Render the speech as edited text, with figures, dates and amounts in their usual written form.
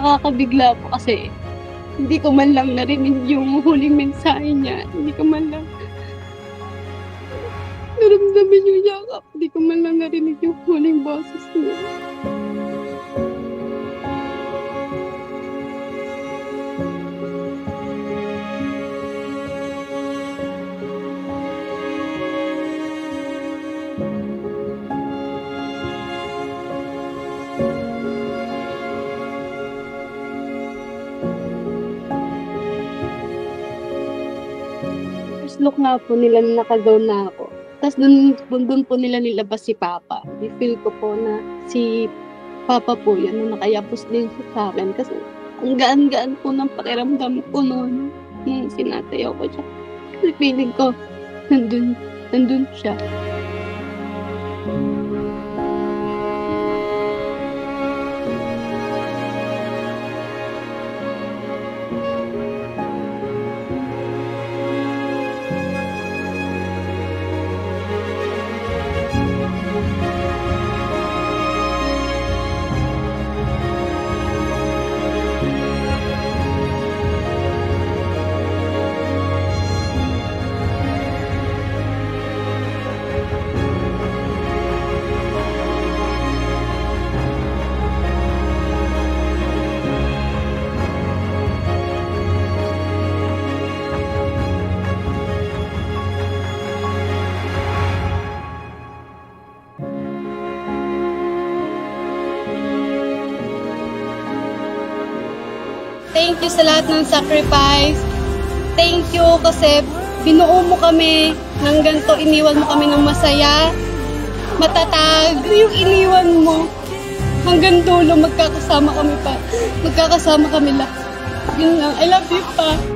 nakakabigla po kasi hindi ko man lang narinig yung huling mensahe niya. Hindi ko man lang naramdaman yung yakap. Hindi ko man lang narinig yung huling boses niya. First look nga po nila naka-gown na ako. Tapos dun po nila nilabas si Papa. I-feel ko po na si Papa po yun na nakayapos din siya sa akin. Kasi ang gaan-gaan po ng pakiramdam ko noon nung sinatayaw ko siya. Kasi feeling ko nandun siya. Thank you sa lahat ng sacrifice. Thank you kasi binuo mo kami ng ganito, iniwan mo kami ng masaya, matatag. Yung iniwan mo hanggang dulo magkakasama kami pa. Magkakasama kami lahat. Yun lang. I love you pa.